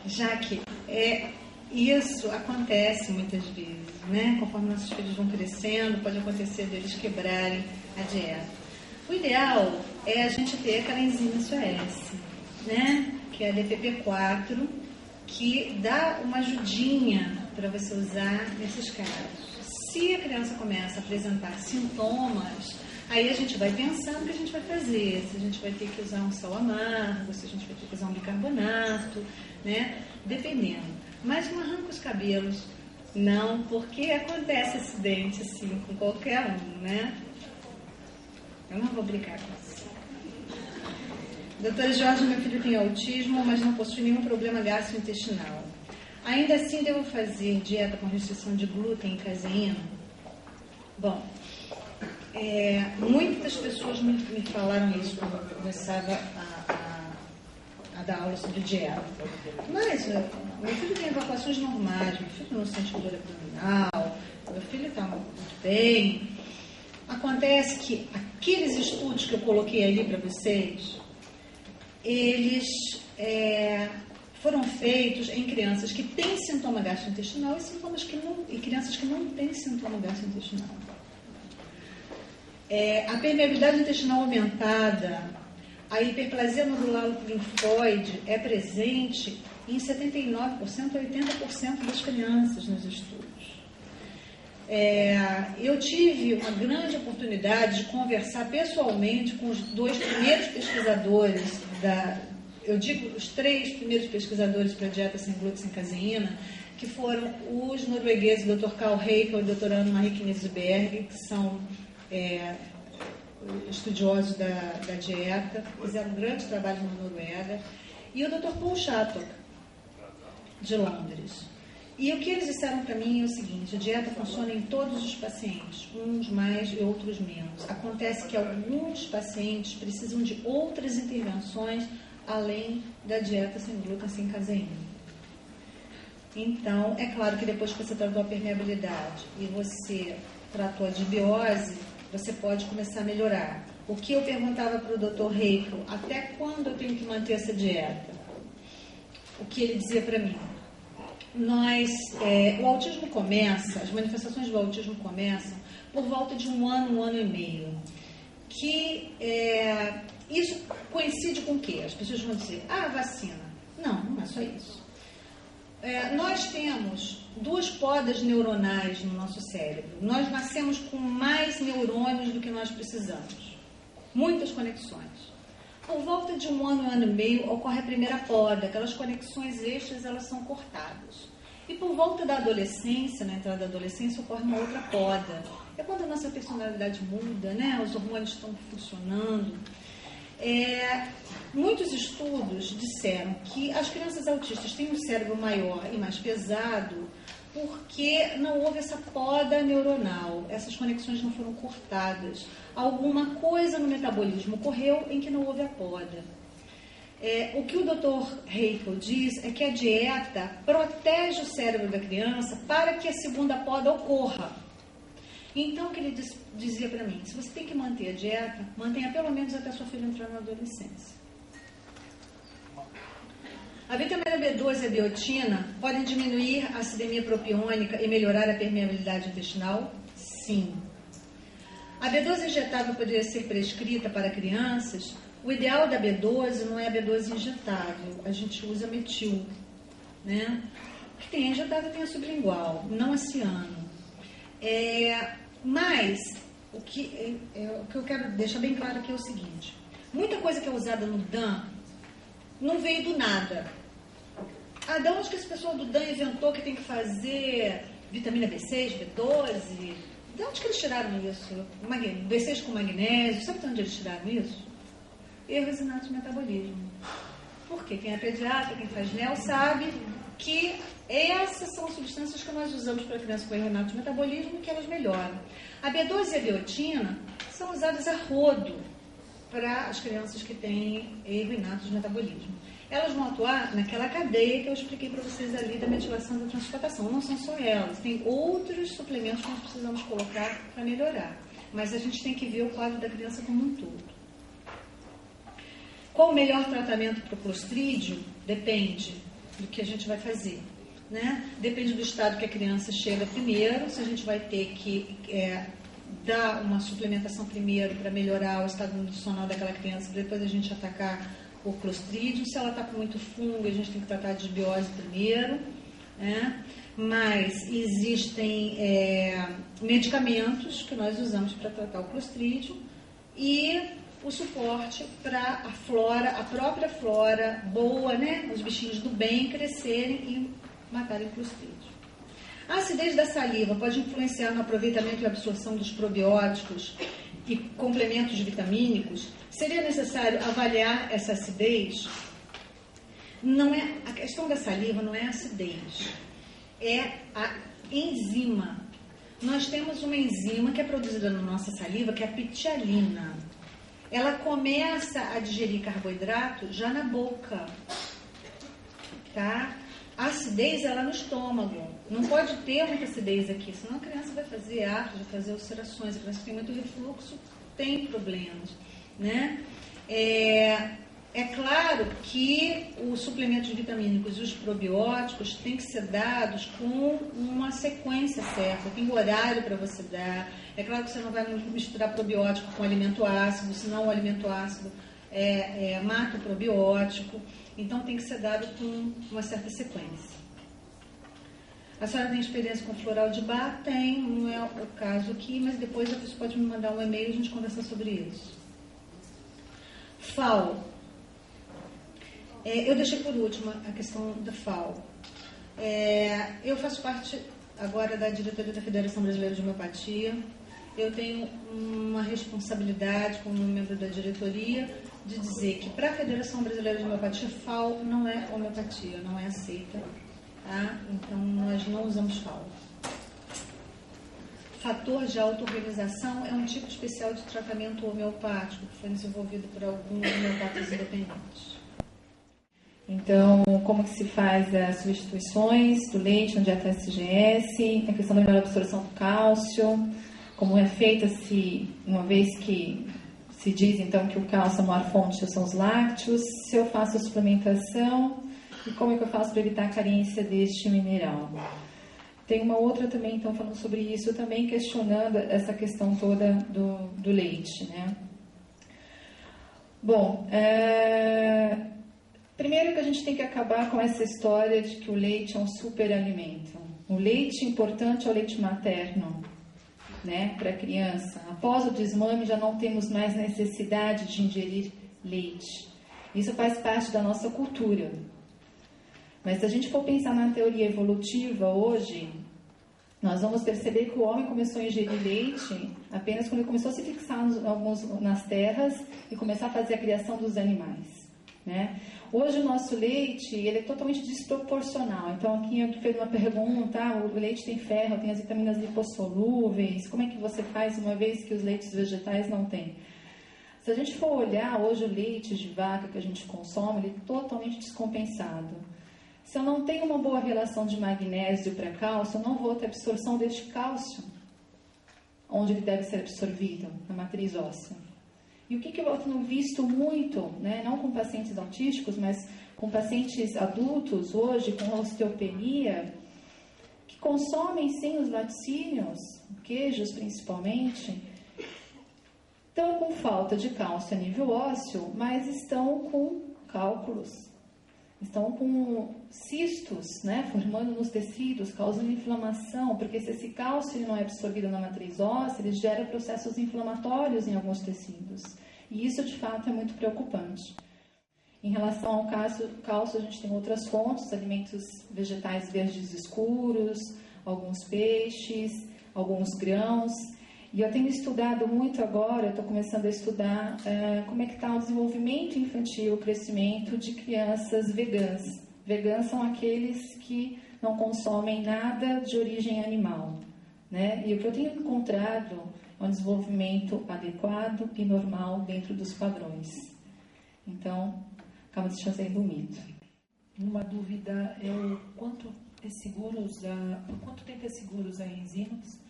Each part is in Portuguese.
já que isso acontece muitas vezes, né? Conforme nossos filhos vão crescendo, pode acontecer deles quebrarem a dieta. O ideal é a gente ter aquela enzima SOS, né? Que é a DPP4, que dá uma ajudinha para você usar nesses casos. Se a criança começa a apresentar sintomas, aí a gente vai pensar no que a gente vai fazer, se a gente vai ter que usar um sal amargo, se a gente vai ter que usar um bicarbonato, né? Dependendo. Mas não arranca os cabelos, não, porque acontece acidente assim com qualquer um, né? Eu não vou brincar com isso. Doutora Jorge, meu filho tem autismo, mas não possui nenhum problema gastrointestinal. Ainda assim, devo fazer dieta com restrição de glúten e caseína? Bom, muitas pessoas me falaram isso quando eu começava a dar aula sobre dieta. Mas meu filho tem evacuações normais, meu filho não sente dor abdominal, meu filho está muito bem. Acontece que aqueles estudos que eu coloquei ali para vocês, eles foram feitos em crianças que têm sintoma gastrointestinal e crianças que não têm sintoma gastrointestinal. A permeabilidade intestinal aumentada, a hiperplasia nodular linfóide é presente em 79% a 80% das crianças nos estudos. Eu tive uma grande oportunidade de conversar pessoalmente com os 2 primeiros pesquisadores eu digo os 3 primeiros pesquisadores para dieta sem glúten e sem caseína, que foram os noruegueses, o Dr. Carl Heikel e o Dr. Anne-Marie Knisberg, que são estudiosos da dieta, fizeram um grande trabalho na Noruega, e o Dr. Paul Shattuck, de Londres. E o que eles disseram para mim é o seguinte: a dieta funciona em todos os pacientes, uns mais e outros menos. Acontece que alguns pacientes precisam de outras intervenções além da dieta sem glúten, sem caseína. Então, é claro que depois que você tratou a permeabilidade e você tratou a disbiose, você pode começar a melhorar. O que eu perguntava para o Dr. Heikel, até quando eu tenho que manter essa dieta? O que ele dizia para mim? O autismo começa, as manifestações do autismo começam por volta de um ano e meio. Isso coincide com o quê? As pessoas vão dizer, vacina. Não é só isso. Nós temos 2 podas neuronais no nosso cérebro. Nós nascemos com mais neurônios do que nós precisamos. Muitas conexões. Por volta de um ano e meio, ocorre a primeira poda. Aquelas conexões extras, elas são cortadas. E por volta da adolescência, na entrada da adolescência, ocorre uma outra poda. É quando a nossa personalidade muda, né? Os hormônios estão funcionando. Muitos estudos disseram que as crianças autistas têm um cérebro maior e mais pesado porque não houve essa poda neuronal, essas conexões não foram cortadas. Alguma coisa no metabolismo ocorreu em que não houve a poda. O que o Dr. Heikel diz é que a dieta protege o cérebro da criança para que a segunda poda ocorra. Então, o que ele dizia para mim, se você tem que manter a dieta, mantenha pelo menos até sua filha entrar na adolescência. A vitamina B12 e a biotina podem diminuir a acidemia propiônica e melhorar a permeabilidade intestinal? Sim. A B12 injetável poderia ser prescrita para crianças? O ideal da B12 não é a B12 injetável, a gente usa metil, né? O que tem injetável tem a sublingual, não a ciano. Mas o que eu quero deixar bem claro aqui é o seguinte: muita coisa que é usada no DAM não veio do nada. De onde que esse pessoal do DAM inventou que tem que fazer vitamina B6, B12? De onde que eles tiraram isso? B6 com magnésio, sabe de onde eles tiraram isso? Erros inatos de metabolismo. Porque quem é pediatra, quem faz NEL, sabe que essas são substâncias que nós usamos para crianças com erro inato de metabolismo, que elas melhoram. A B12 e a biotina são usadas a rodo para as crianças que têm erro inato de metabolismo. Elas vão atuar naquela cadeia que eu expliquei para vocês ali da metilação e da transfatação. Não são só elas, tem outros suplementos que nós precisamos colocar para melhorar. Mas a gente tem que ver o quadro da criança como um todo. Qual o melhor tratamento para o clostrídio? Depende. do que a gente vai fazer, né? Depende do estado que a criança chega primeiro, se a gente vai ter que dar uma suplementação primeiro para melhorar o estado nutricional daquela criança, para depois a gente atacar o Clostridium. Se ela está com muito fungo, a gente tem que tratar de desbiose primeiro, né? Mas existem medicamentos que nós usamos para tratar o Clostridium e o suporte para a flora, a própria flora boa, né? Os bichinhos do bem crescerem e matarem o Clostridium. A acidez da saliva pode influenciar no aproveitamento e absorção dos probióticos e complementos vitamínicos. Seria necessário avaliar essa acidez? Não é, a questão da saliva não é a acidez, é a enzima. Nós temos uma enzima que é produzida na nossa saliva, que é a ptialina. Ela começa a digerir carboidrato já na boca, tá? A acidez, ela é no estômago. Não pode ter muita acidez aqui, senão a criança vai fazer artrite, vai fazer ulcerações. A criança que tem muito refluxo tem problemas, né? É claro que os suplementos vitamínicos e os probióticos têm que ser dados com uma sequência certa, tem horário para você dar. É claro que você não vai misturar probiótico com alimento ácido, senão o alimento ácido mata o probiótico. Então tem que ser dado com uma certa sequência. A senhora tem experiência com floral de bar? Tem, não é o caso aqui, mas depois a pessoa pode me mandar um e-mail e a gente conversa sobre isso. FAO. Eu deixei por último a questão da FAO. Eu faço parte agora da diretoria da Federação Brasileira de Homeopatia. Eu tenho uma responsabilidade como membro da diretoria de dizer que para a Federação Brasileira de Homeopatia, FAO não é homeopatia, não é aceita. Tá? Então, nós não usamos FAO. Fator de auto-organização é um tipo especial de tratamento homeopático que foi desenvolvido por alguns homeopatas independentes. Então, como que se faz as substituições do leite na dieta SGS, a questão da melhor absorção do cálcio, como é feita uma vez que se diz então que o cálcio é a maior fonte são os lácteos, se eu faço a suplementação e como é que eu faço para evitar a carência deste mineral. Tem uma outra também, então, falando sobre isso, também questionando essa questão toda do leite, né? Bom, primeiro que a gente tem que acabar com essa história de que o leite é um superalimento. O leite importante é o leite materno, né, para a criança. Após o desmame já não temos mais necessidade de ingerir leite. Isso faz parte da nossa cultura. Mas se a gente for pensar na teoria evolutiva hoje, nós vamos perceber que o homem começou a ingerir leite apenas quando ele começou a se fixar nas terras e começar a fazer a criação dos animais, né? Hoje o nosso leite ele é totalmente desproporcional. Então aqui eu fez uma pergunta, o leite tem ferro, tem as vitaminas lipossolúveis, como é que você faz uma vez que os leites vegetais não têm? Se a gente for olhar hoje o leite de vaca que a gente consome, ele é totalmente descompensado. Se eu não tenho uma boa relação de magnésio para cálcio, eu não vou ter absorção deste cálcio, onde ele deve ser absorvido, na matriz óssea. E o que eu tenho visto muito, né, não com pacientes autísticos, mas com pacientes adultos hoje, com osteopenia, que consomem sim os laticínios, queijos principalmente, estão com falta de cálcio a nível ósseo, mas estão com cálculos, estão com cistos, né, formando nos tecidos, causando inflamação, porque se esse cálcio não é absorvido na matriz óssea, ele gera processos inflamatórios em alguns tecidos. E isso, de fato, é muito preocupante. Em relação ao cálcio, a gente tem outras fontes, alimentos vegetais verdes escuros, alguns peixes, alguns grãos. E eu tenho estudado muito agora, eu estou começando a estudar como é que está o desenvolvimento infantil, o crescimento de crianças vegãs. Vegãs são aqueles que não consomem nada de origem animal, né? E o que eu tenho encontrado é um desenvolvimento adequado e normal dentro dos padrões. Então, acaba se sendo um mito. Uma dúvida é o quanto tempo é seguro usar enzimas?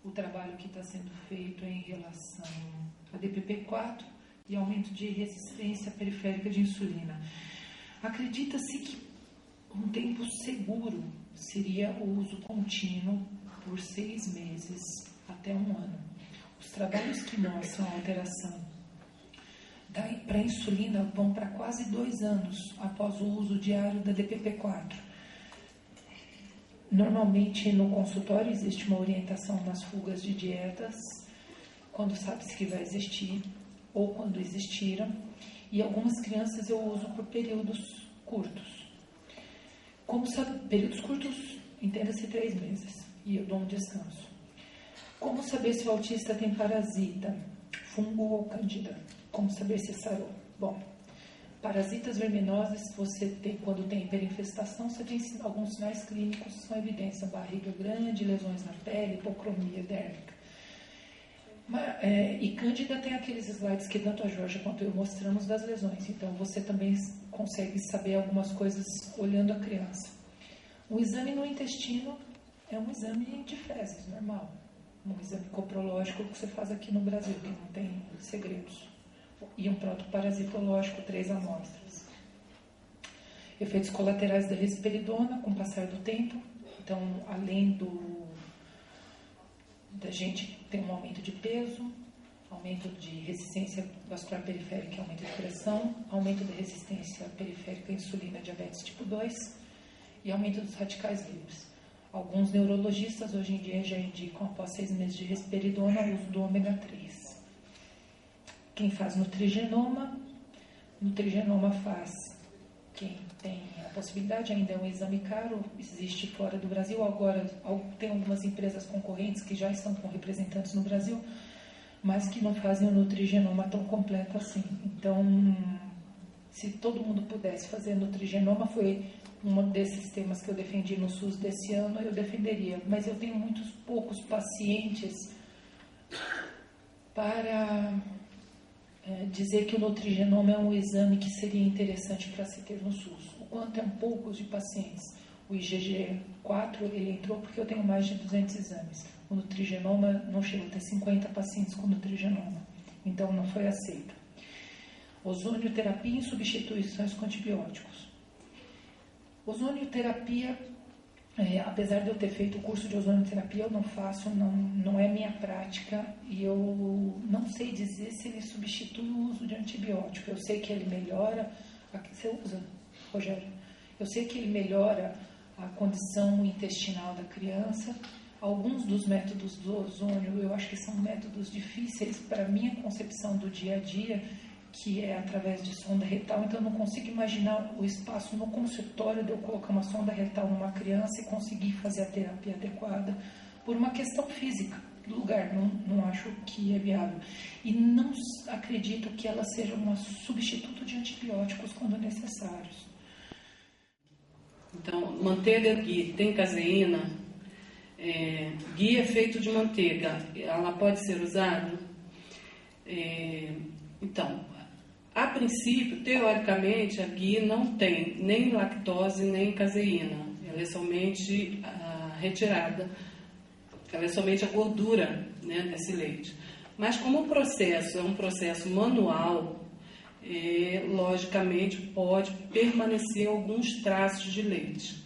O trabalho que está sendo feito em relação a DPP-4 e aumento de resistência periférica de insulina. Acredita-se que Um tempo seguro seria o uso contínuo por 6 meses até 1 ano. Os trabalhos que mostram a alteração para a insulina vão para quase 2 anos após o uso diário da DPP-4. Normalmente no consultório existe uma orientação nas fugas de dietas, quando sabe-se que vai existir ou quando existiram, e algumas crianças eu uso por períodos curtos. Como sabe, períodos curtos, entenda-se 3 meses, e eu dou um descanso. Como saber se o autista tem parasita, fungo ou cândida? Como saber se sarou? Bom, parasitas verminosos você tem quando tem hiperinfestação, você tem alguns sinais clínicos que são evidência: barriga grande, lesões na pele, hipocromia dérmica. E cândida tem aqueles slides que tanto a Jorge quanto eu mostramos das lesões, então você também consegue saber algumas coisas olhando a criança. Um exame no intestino é um exame de fezes, normal. Um exame coprológico que você faz aqui no Brasil, que não tem segredos. E um protoparasitológico, 3 amostras. Efeitos colaterais da risperidona com o passar do tempo. Então, além da gente ter um aumento de peso, aumento de resistência vascular periférica, aumento de pressão, aumento da resistência periférica à insulina, diabetes tipo 2 e aumento dos radicais livres. Alguns neurologistas hoje em dia já indicam, após 6 meses de risperidona, o uso do ômega 3. Quem faz nutrigenoma faz quem tem a possibilidade, ainda é um exame caro, existe fora do Brasil, agora tem algumas empresas concorrentes que já estão com representantes no Brasil, mas que não fazem o nutrigenoma tão completo assim. Então, se todo mundo pudesse fazer nutrigenoma, foi um desses temas que eu defendi no SUS desse ano, eu defenderia, mas eu tenho poucos pacientes para dizer que o nutrigenoma é um exame que seria interessante para se ter no SUS. O quanto é poucos de pacientes. O IgG4, ele entrou porque eu tenho mais de 200 exames. O nutrigenoma não chegou a ter 50 pacientes com nutrigenoma. Então, não foi aceito. Ozonioterapia em substituições com antibióticos. Ozonioterapia, apesar de eu ter feito o curso de ozonioterapia, eu não faço, não é minha prática, e eu não sei dizer se ele substitui o uso de antibiótico. Eu sei que ele melhora... Você usa, Rogério? Eu sei que ele melhora a condição intestinal da criança. Alguns dos métodos do ozônio, eu acho que são métodos difíceis para a minha concepção do dia a dia, que é através de sonda retal, então eu não consigo imaginar o espaço no consultório de eu colocar uma sonda retal numa criança e conseguir fazer a terapia adequada por uma questão física do lugar, não acho que é viável. E não acredito que ela seja um substituto de antibióticos quando necessários. Então, manteiga ghee tem caseína, ghee é feito de manteiga, ela pode ser usada? Então, a princípio, teoricamente, a ghee não tem nem lactose nem caseína. Ela é somente retirada, ela é somente a gordura, né, desse leite. Mas como o processo é um processo manual, logicamente pode permanecer alguns traços de leite.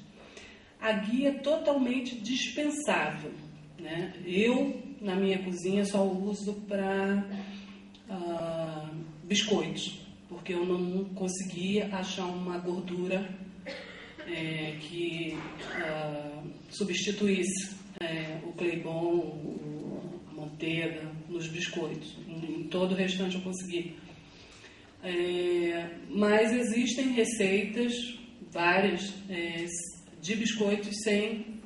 A ghee é totalmente dispensável, né? Eu, na minha cozinha, só uso para... biscoitos, porque eu não conseguia achar uma gordura que substituísse o Claybon, a manteiga nos biscoitos. Em todo o restante eu consegui. Mas existem receitas, várias, de biscoitos sem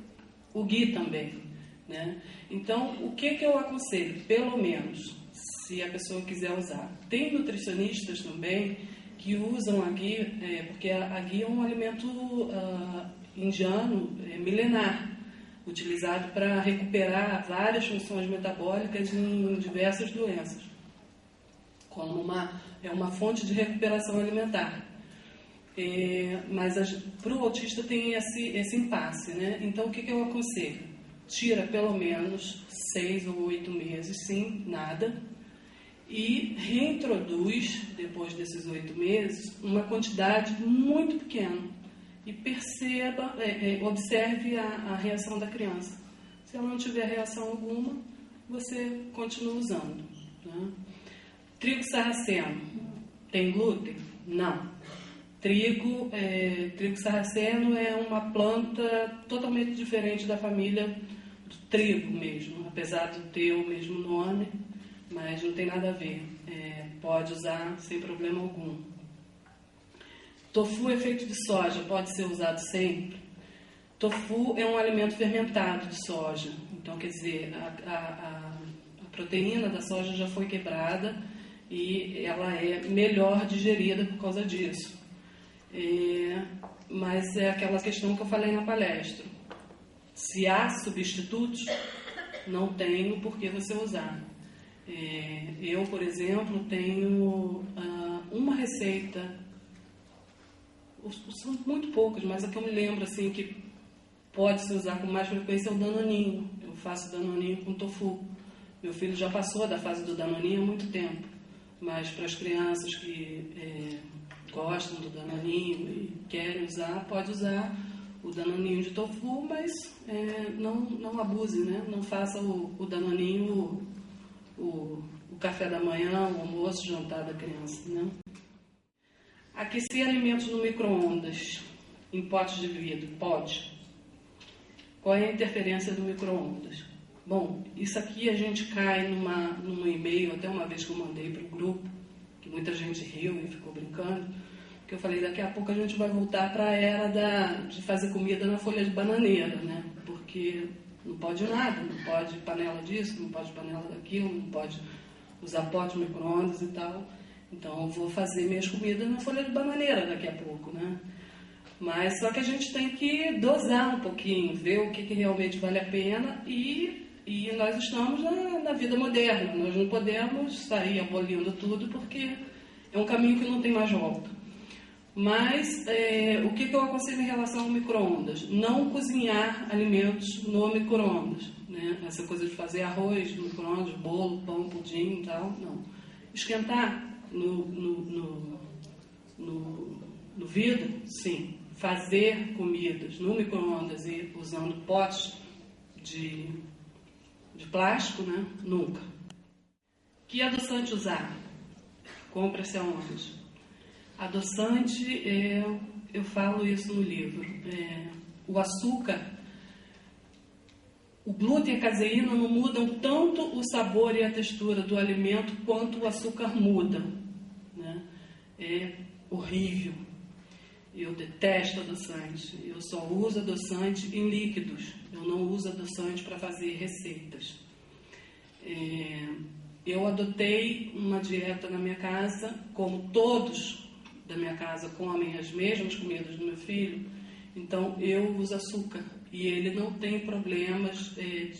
o ghee também, né? Então, o que eu aconselho? Pelo menos, se a pessoa quiser usar. Tem nutricionistas também que usam a ghee, porque a ghee é um alimento indiano, milenar, utilizado para recuperar várias funções metabólicas em diversas doenças, como uma fonte de recuperação alimentar. Mas para o autista tem esse impasse, né? Então, o que eu aconselho? Tira pelo menos 6 ou 8 meses, sim, nada, e reintroduz, depois desses 8 meses, uma quantidade muito pequena, e perceba, observe a reação da criança. Se ela não tiver reação alguma, você continua usando. Né? Trigo sarraceno, tem glúten? Não. Trigo sarraceno é uma planta totalmente diferente da família do trigo mesmo, apesar de ter o mesmo nome, mas não tem nada a ver. Pode usar sem problema algum. Tofu é feito de soja, pode ser usado sempre? Tofu é um alimento fermentado de soja, então quer dizer, a proteína da soja já foi quebrada e ela é melhor digerida por causa disso. Mas é aquela questão que eu falei na palestra. Se há substitutos, não tenho por que você usar. Eu, por exemplo, tenho uma receita, são muito poucas, mas a que eu me lembro assim, que pode se usar com mais frequência é o danoninho. Eu faço danoninho com tofu. Meu filho já passou da fase do danoninho há muito tempo, mas para as crianças que gostam do danoninho e querem usar, pode usar o danoninho de tofu, mas não abuse, né? Não faça o danoninho o café da manhã, o almoço, o jantar da criança, né? Aquecer alimentos no micro-ondas, em potes de vidro, pode. Qual é a interferência do micro-ondas? Bom, isso aqui a gente cai num e-mail, até uma vez que eu mandei para o grupo, que muita gente riu e ficou brincando, que eu falei, daqui a pouco a gente vai voltar para a era de fazer comida na folha de bananeira, né? Porque não pode nada, não pode panela disso, não pode panela daquilo, não pode usar pote micro-ondas e tal. Então eu vou fazer minhas comidas na folha de bananeira daqui a pouco, né? Mas só que a gente tem que dosar um pouquinho, ver o que realmente vale a pena e nós estamos na vida moderna. Nós não podemos sair abolindo tudo porque é um caminho que não tem mais volta. Mas o que eu aconselho em relação ao micro-ondas? Não cozinhar alimentos no micro-ondas, né? Essa coisa de fazer arroz no micro-ondas, bolo, pão, pudim e tal, não. Esquentar no vidro, sim. Fazer comidas no micro-ondas e usando potes de plástico, né? Nunca. Que adoçante usar? Compra-se aonde? Adoçante, eu falo isso no livro. O açúcar, o glúten e a caseína não mudam tanto o sabor e a textura do alimento quanto o açúcar muda, né? É horrível. Eu detesto adoçante. Eu só uso adoçante em líquidos. Eu não uso adoçante para fazer receitas. Eu adotei uma dieta na minha casa, como todos da minha casa comem as mesmas comidas do meu filho, então eu uso açúcar. E ele não tem problemas de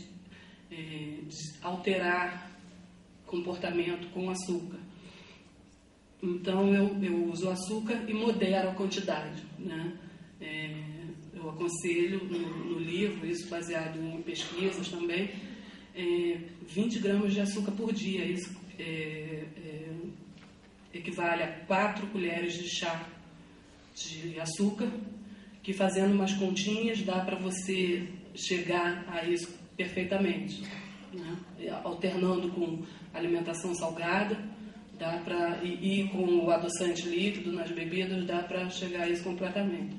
alterar comportamento com açúcar. Então eu uso açúcar e modero a quantidade, né? Eu aconselho no livro, isso baseado em pesquisas também, 20 gramas de açúcar por dia. Isso equivale a 4 colheres de chá de açúcar, que fazendo umas continhas dá para você chegar a isso perfeitamente, né? Alternando com alimentação salgada, dá para ir com o adoçante líquido nas bebidas, dá para chegar a isso completamente.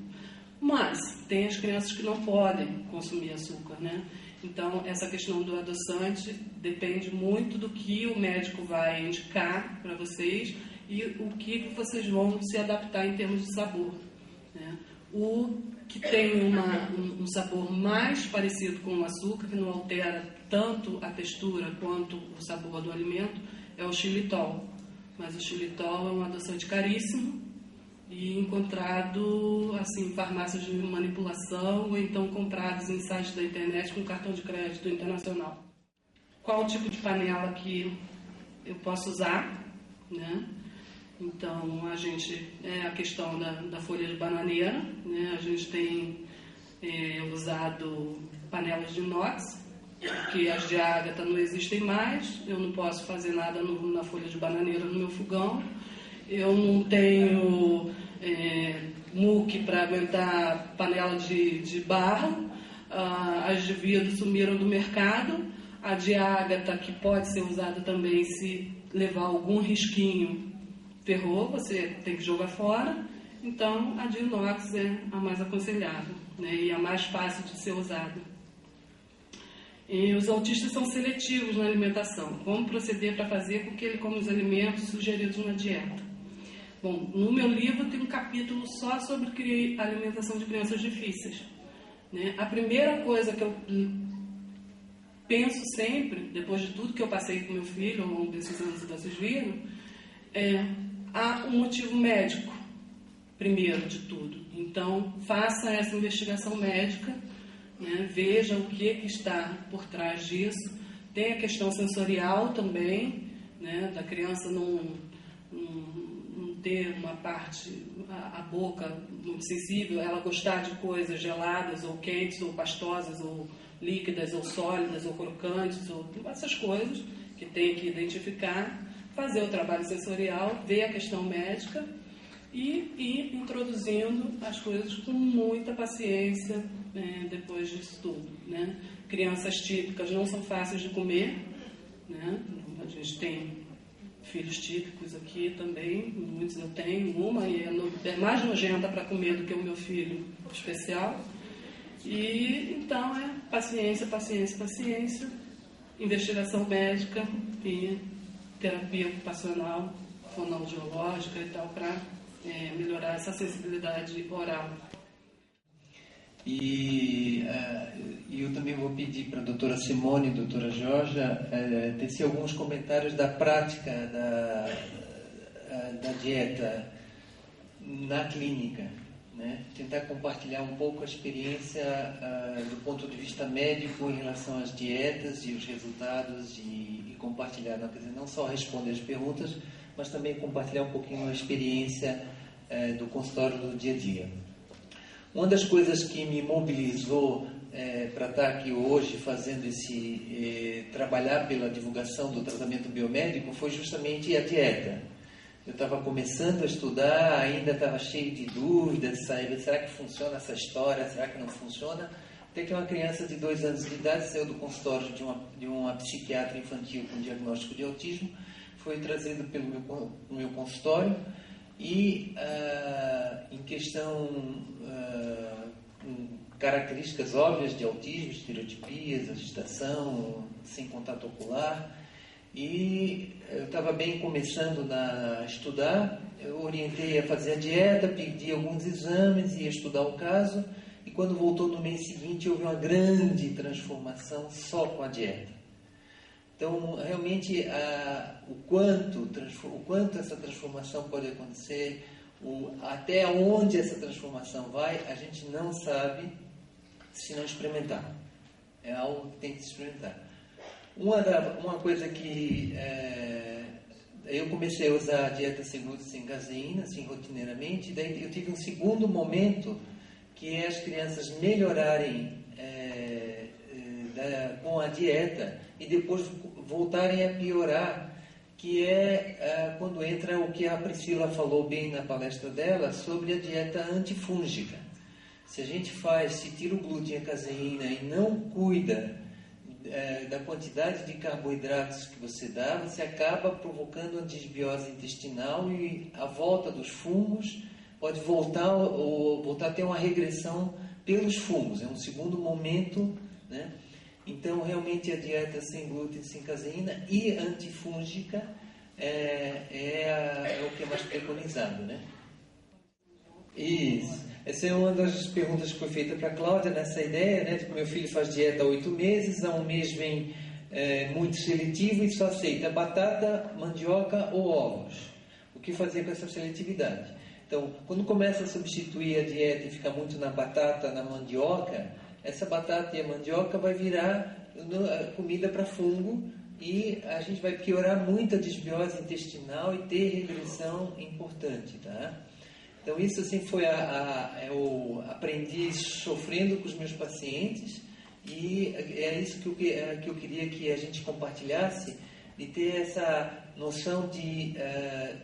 Mas tem as crianças que não podem consumir açúcar, né? Então essa questão do adoçante depende muito do que o médico vai indicar para vocês e o que vocês vão se adaptar em termos de sabor, né? O que tem um sabor mais parecido com o açúcar, que não altera tanto a textura quanto o sabor do alimento, é o xilitol. Mas o xilitol é um adoçante caríssimo e encontrado assim, em farmácias de manipulação ou então comprados em sites da internet com cartão de crédito internacional. Qual o tipo de panela que eu posso usar, né? Então, a questão da folha de bananeira, né? A gente tem usado panelas de inox, porque as de ágata não existem mais, eu não posso fazer nada na folha de bananeira no meu fogão, eu não tenho muque para aguentar panela de barro, as de vidro sumiram do mercado, a de ágata, que pode ser usada também se levar algum risquinho, ferrou, você tem que jogar fora. Então, a de inox é a mais aconselhável, né, e a mais fácil de ser usada. E os autistas são seletivos na alimentação. Como proceder para fazer com que ele coma os alimentos sugeridos na dieta? Bom, no meu livro tem um capítulo só sobre alimentação de crianças difíceis, né? A primeira coisa que eu penso sempre, depois de tudo que eu passei com meu filho ao longo desses anos que vocês viram, há um motivo médico, primeiro de tudo. Então, faça essa investigação médica, né? Veja o que está por trás disso. Tem a questão sensorial também, né? Da criança não ter uma parte, a boca muito sensível, ela gostar de coisas geladas ou quentes ou pastosas ou líquidas ou sólidas ou crocantes, ou essas coisas que tem que identificar, fazer o trabalho sensorial, ver a questão médica e ir introduzindo as coisas com muita paciência, né, depois disso tudo, né? Crianças típicas não são fáceis de comer, né? A gente tem filhos típicos aqui também, muitos eu tenho, uma e é mais nojenta para comer do que o meu filho especial. E então paciência, paciência, paciência, investigação médica e terapia ocupacional, fonoaudiológica e tal, para melhorar essa sensibilidade oral. E eu também vou pedir para a doutora Simone e a doutora Georgia tecer alguns comentários da prática da dieta na clínica, né? Tentar compartilhar um pouco a experiência do ponto de vista médico em relação às dietas e os resultados e compartilhar, não, quer dizer, não só responder as perguntas, mas também compartilhar um pouquinho a experiência do consultório do dia a dia. Uma das coisas que me mobilizou para estar aqui hoje fazendo trabalhar pela divulgação do tratamento biomédico foi justamente a dieta. Eu estava começando a estudar, ainda estava cheio de dúvidas, será que funciona essa história, será que não funciona? Até que uma criança de 2 anos de idade saiu do consultório de uma psiquiatra infantil com diagnóstico de autismo, foi trazido pelo meu consultório e em questão características óbvias de autismo, estereotipias, agitação, sem contato ocular. E eu estava bem começando a estudar, eu orientei a fazer a dieta, pedi alguns exames, ia estudar o caso, e quando voltou no mês seguinte houve uma grande transformação só com a dieta. Então, realmente, o quanto essa transformação pode acontecer, até onde essa transformação vai, a gente não sabe se não experimentar. É algo que tem que se experimentar. Uma coisa que eu comecei a usar a dieta sem glúten, sem caseína, assim, rotineiramente, daí eu tive um segundo momento, que é as crianças melhorarem com a dieta e depois voltarem a piorar, que é quando entra o que a Priscila falou bem na palestra dela sobre a dieta antifúngica. Se a gente se tira o glúten e a caseína e não cuida da quantidade de carboidratos que você dá, você acaba provocando a disbiose intestinal e a volta dos fungos pode voltar a ter uma regressão pelos fungos. É um segundo momento, né? Então, realmente, a dieta sem glúten, sem caseína e antifúngica é o que é mais preconizado, né? Isso. Essa é uma das perguntas que foi feita para a Cláudia, nessa ideia, né? Tipo, meu filho faz dieta há 8 meses, há um mês vem muito seletivo e só aceita batata, mandioca ou ovos. O que fazer com essa seletividade? Então, quando começa a substituir a dieta e fica muito na batata, na mandioca, essa batata e a mandioca vai virar comida para fungo e a gente vai piorar muito a disbiose intestinal e ter regressão importante, tá? Então isso assim foi eu aprendi sofrendo com os meus pacientes e é isso que eu queria que a gente compartilhasse de ter essa noção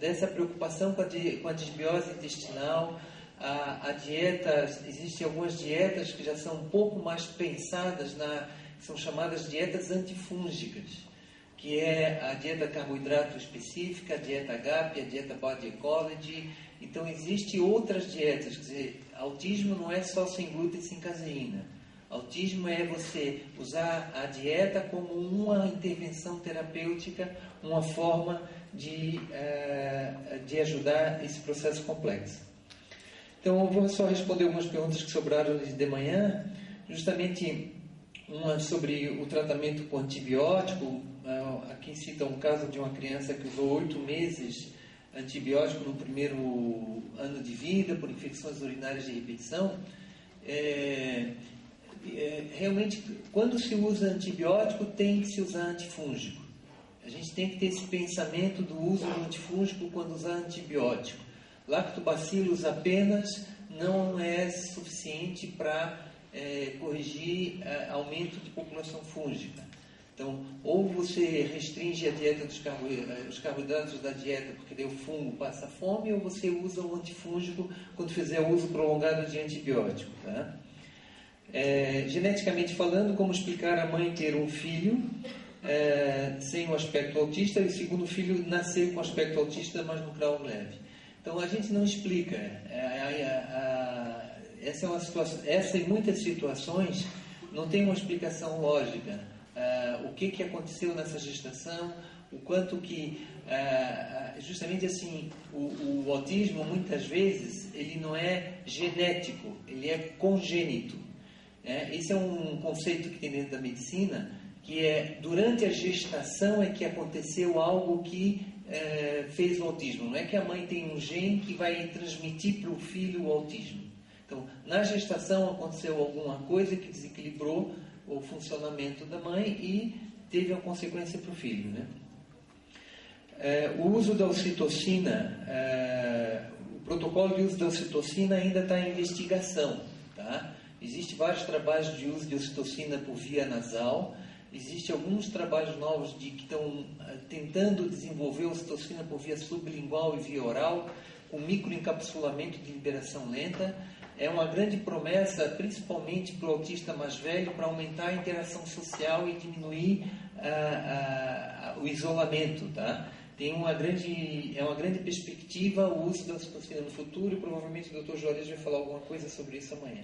dessa preocupação com a desbiose intestinal. A dieta, existem algumas dietas que já são um pouco mais pensadas, são chamadas dietas antifúngicas, que é a dieta carboidrato específica, a dieta HAP, a dieta Body Ecology. Então, existem outras dietas, quer dizer, autismo não é só sem glúten e sem caseína. Autismo é você usar a dieta como uma intervenção terapêutica, uma forma de ajudar esse processo complexo. Então, eu vou só responder algumas perguntas que sobraram de manhã, justamente uma sobre o tratamento com antibiótico. Aqui cita um caso de uma criança que usou 8 meses antibiótico no primeiro ano de vida por infecções urinárias de repetição. Realmente, quando se usa antibiótico, tem que se usar antifúngico. A gente tem que ter esse pensamento do uso do antifúngico quando usar antibiótico. Lactobacillus apenas não é suficiente para corrigir aumento de população fúngica. Então, ou você restringe a dieta os carboidratos da dieta, porque daí o fungo passa fome, ou você usa o antifúngico quando fizer uso prolongado de antibiótico. Tá? Geneticamente falando, como explicar a mãe ter um filho sem o aspecto autista e o segundo filho nascer com aspecto autista, mas no grau leve? Então, a gente não explica. Essa é uma situação, essa e muitas situações não tem uma explicação lógica. O que aconteceu nessa gestação, o quanto que, justamente assim, o autismo muitas vezes ele não é genético, ele é congênito. Esse é um conceito que tem dentro da medicina, que é durante a gestação é que aconteceu algo que fez o autismo. Não é que a mãe tem um gene que vai transmitir para o filho o autismo. Então, na gestação aconteceu alguma coisa que desequilibrou o funcionamento da mãe e teve uma consequência para o filho, né? O uso da ocitocina, o protocolo de uso da ocitocina ainda está em investigação, tá? Existem vários trabalhos de uso de ocitocina por via nasal. Existem alguns trabalhos novos que estão tentando desenvolver ocitocina por via sublingual e via oral, com microencapsulamento de liberação lenta. É uma grande promessa, principalmente para o autista mais velho, para aumentar a interação social e diminuir o isolamento. Tá? É uma grande perspectiva o uso da ocitocina no futuro, e provavelmente o Dr. Juarez vai falar alguma coisa sobre isso amanhã.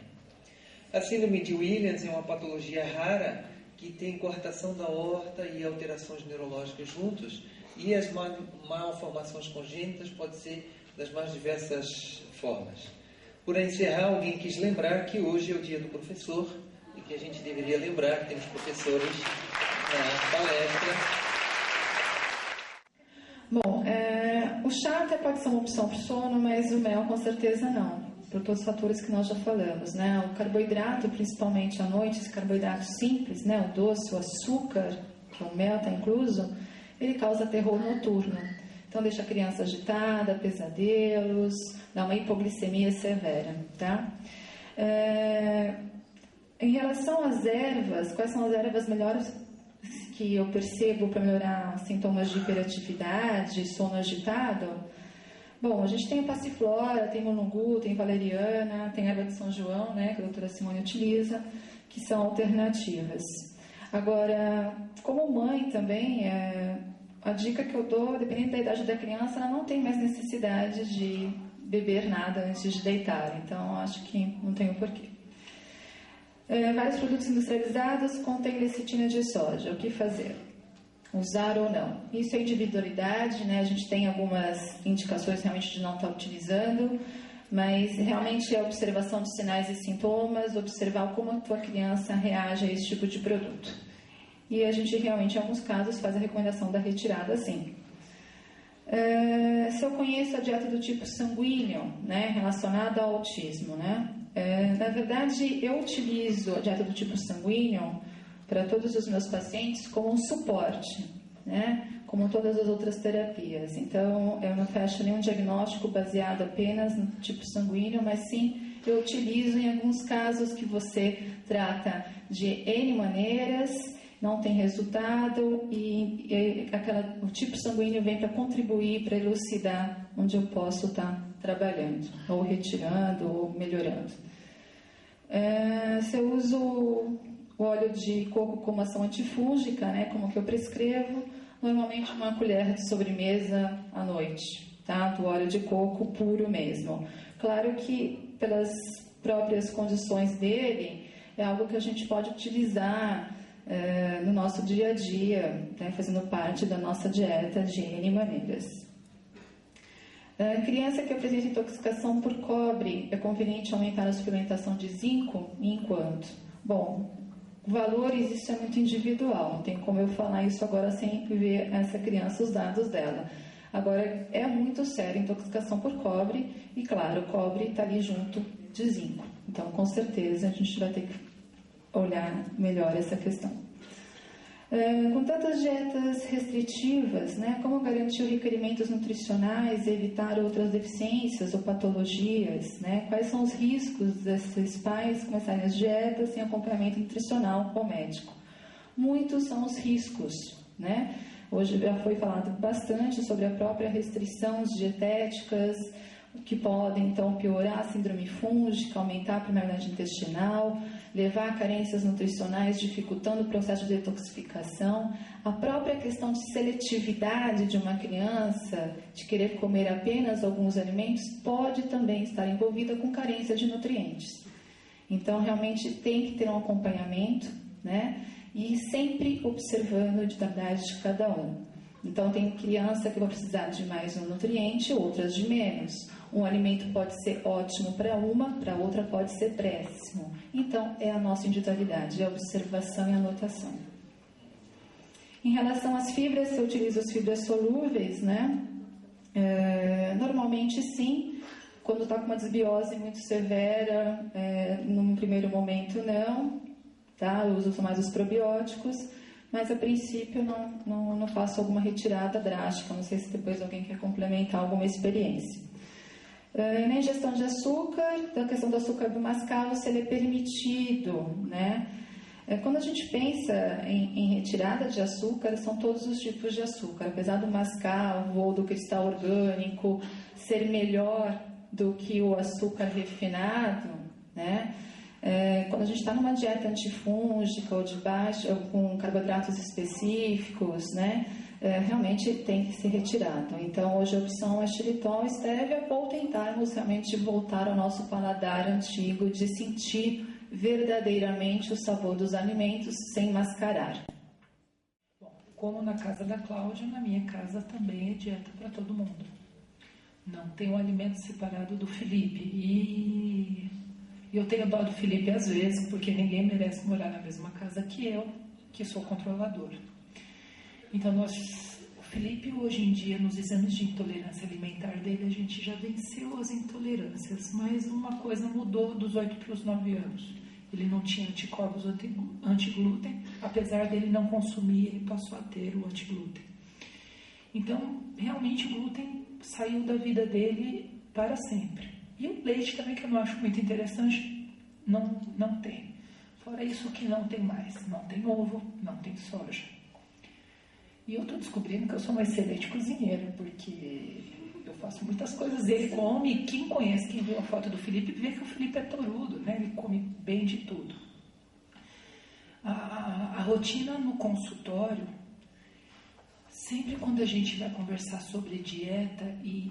A síndrome de Williams é uma patologia rara que tem coartação da aorta e alterações neurológicas juntos, e as malformações congênitas podem ser das mais diversas formas. Para encerrar, alguém quis lembrar que hoje é o dia do professor e que a gente deveria lembrar que temos professores na palestra. Bom, o chá até pode ser uma opção para o sono, mas o mel com certeza não, por todos os fatores que nós já falamos, né? O carboidrato, principalmente à noite, esse carboidrato simples, né? O doce, o açúcar, que o mel está incluso, ele causa terror noturno. Então deixa a criança agitada, pesadelos, dá uma hipoglicemia severa, tá? Em relação às ervas, quais são as ervas melhores que eu percebo para melhorar sintomas de hiperatividade, sono agitado? Bom, a gente tem a passiflora, tem mulungu, tem valeriana, tem erva de São João, né, que a doutora Simone utiliza, que são alternativas. Agora, como mãe também, a dica que eu dou, dependendo da idade da criança, ela não tem mais necessidade de beber nada antes de deitar, então acho que não tem o porquê. Vários produtos industrializados contêm lecitina de soja. O que fazer? Usar ou não? Isso é individualidade, né? A gente tem algumas indicações realmente de não estar utilizando, mas realmente é observação de sinais e sintomas, observar como a tua criança reage a esse tipo de produto. E a gente realmente, em alguns casos, faz a recomendação da retirada, sim. Se eu conheço a dieta do tipo sanguíneo, né, relacionada ao autismo, né? Na verdade, eu utilizo a dieta do tipo sanguíneo para todos os meus pacientes como um suporte, né? Como todas as outras terapias. Então, eu não fecho nenhum diagnóstico baseado apenas no tipo sanguíneo, mas sim eu utilizo em alguns casos que você trata de N maneiras não tem resultado e o tipo sanguíneo vem para contribuir, para elucidar onde eu posso estar trabalhando, ou retirando, ou melhorando. Se eu uso o óleo de coco como ação antifúngica, né, como que eu prescrevo, normalmente uma colher de sobremesa à noite, tá? Do óleo de coco puro mesmo. Claro que pelas próprias condições dele, é algo que a gente pode utilizar no nosso dia a dia, né, fazendo parte da nossa dieta de N maneiras. Criança que apresenta intoxicação por cobre, é conveniente aumentar a suplementação de zinco e enquanto? Bom, valores, isso é muito individual, não tem como eu falar isso agora sem ver essa criança, os dados dela. Agora, é muito sério a intoxicação por cobre e, claro, o cobre está ali junto de zinco. Então, com certeza, a gente vai ter que olhar melhor essa questão. Com tantas dietas restritivas, né, como garantir requerimentos nutricionais e evitar outras deficiências ou patologias? Né? Quais são os riscos desses pais começarem as dietas sem acompanhamento nutricional ou médico? Muitos são os riscos, né? Hoje já foi falado bastante sobre a própria restrição dietéticas, que podem então piorar a síndrome fúngica, aumentar a permeabilidade intestinal, levar a carências nutricionais, dificultando o processo de detoxificação. A própria questão de seletividade de uma criança, de querer comer apenas alguns alimentos, pode também estar envolvida com carência de nutrientes. Então, realmente tem que ter um acompanhamento, né? E sempre observando a individualidade de cada um. Então, tem criança que vai precisar de mais um nutriente, outras de menos. Um alimento pode ser ótimo para uma, para outra pode ser péssimo. Então, é a nossa individualidade, é a observação e a anotação. Em relação às fibras, se eu utilizo as fibras solúveis, né? Normalmente, sim. Quando está com uma desbiose muito severa, num primeiro momento, não. Tá? Eu uso mais os probióticos. Mas, a princípio, não faço alguma retirada drástica. Não sei se depois alguém quer complementar alguma experiência. Na ingestão de açúcar, da questão do açúcar do mascavo, se ele é permitido, né? Quando a gente pensa em retirada de açúcar, são todos os tipos de açúcar. Apesar do mascavo ou do cristal orgânico ser melhor do que o açúcar refinado, né? Quando a gente está numa dieta antifúngica ou de baixa, ou com carboidratos específicos, né, realmente tem que ser retirado. Então, hoje a opção é xilitol e stevia, ou tentarmos realmente voltar ao nosso paladar antigo de sentir verdadeiramente o sabor dos alimentos sem mascarar. Bom, como na casa da Cláudia, na minha casa também é dieta para todo mundo. Não tem um alimento separado do Felipe. E eu tenho dó do Felipe às vezes, porque ninguém merece morar na mesma casa que eu, que sou controladora. Então, o Felipe, hoje em dia, nos exames de intolerância alimentar dele, a gente já venceu as intolerâncias, mas uma coisa mudou dos 8 para os 9 anos. Ele não tinha anticorpos anti-glúten, apesar dele não consumir, ele passou a ter o anti-glúten. Então, realmente, o glúten saiu da vida dele para sempre. E o leite também, que eu não acho muito interessante, não tem. Fora isso, que não tem mais. Não tem ovo, não tem soja. E eu estou descobrindo que eu sou uma excelente cozinheira, porque eu faço muitas coisas. Ele come, e quem conhece, quem viu a foto do Felipe, vê que o Felipe é torudo, né? Ele come bem de tudo. A rotina no consultório, sempre quando a gente vai conversar sobre dieta e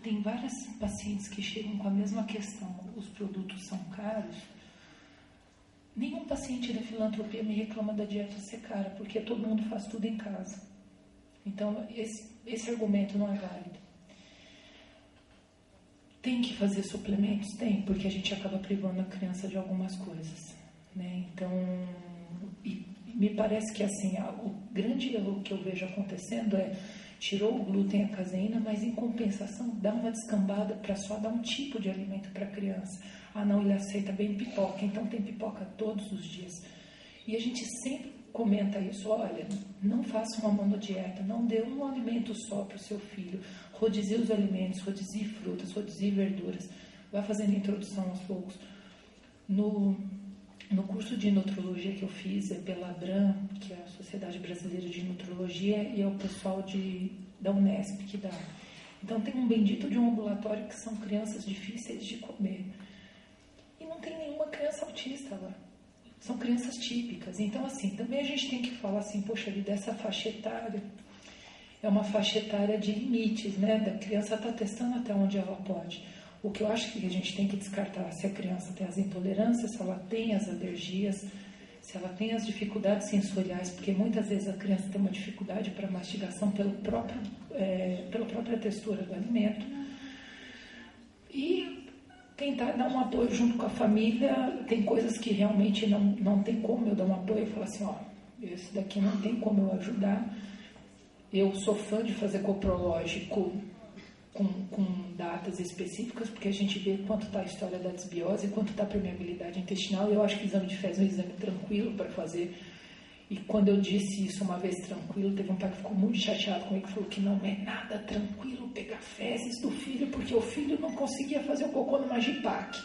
tem várias pacientes que chegam com a mesma questão, os produtos são caros. Nenhum paciente da filantropia me reclama da dieta ser cara, porque todo mundo faz tudo em casa. Então, esse argumento não é válido. Tem que fazer suplementos? Tem, porque a gente acaba privando a criança de algumas coisas, né? Então, me parece que assim, o grande erro que eu vejo acontecendo é tirou o glúten e a caseína, mas em compensação dá uma descambada para só dar um tipo de alimento para a criança. Ah, não, ele aceita bem pipoca, então tem pipoca todos os dias. E a gente sempre comenta isso, olha, não faça uma monodieta, não dê um alimento só para o seu filho. Rodizie os alimentos, rodizie frutas, rodizie verduras. Vai fazendo a introdução aos poucos. No curso de nutrologia que eu fiz, é pela ABRAM, que é a Sociedade Brasileira de Nutrologia, e é o pessoal da Unesp que dá. Então tem um bendito de um ambulatório que são crianças difíceis de comer. E não tem nenhuma criança autista lá. São crianças típicas. Então, assim, também a gente tem que falar assim, poxa vida, essa faixa etária é uma faixa etária de limites, né? Da criança está testando até onde ela pode. O que eu acho que a gente tem que descartar, se a criança tem as intolerâncias, se ela tem as alergias, se ela tem as dificuldades sensoriais, porque muitas vezes a criança tem uma dificuldade para mastigação pela própria textura do alimento. E tentar dar um apoio junto com a família. Tem coisas que realmente não tem como eu dar um apoio e falar assim, ó, esse daqui não tem como eu ajudar. Eu sou fã de fazer coprológico com datas específicas, porque a gente vê quanto está a história da desbiose, quanto está a permeabilidade intestinal. Eu acho que o exame de fezes é um exame tranquilo para fazer. E quando eu disse isso uma vez tranquilo, teve um pai que ficou muito chateado comigo, que falou que não é nada tranquilo pegar fezes do filho, porque o filho não conseguia fazer o cocô no Magipac.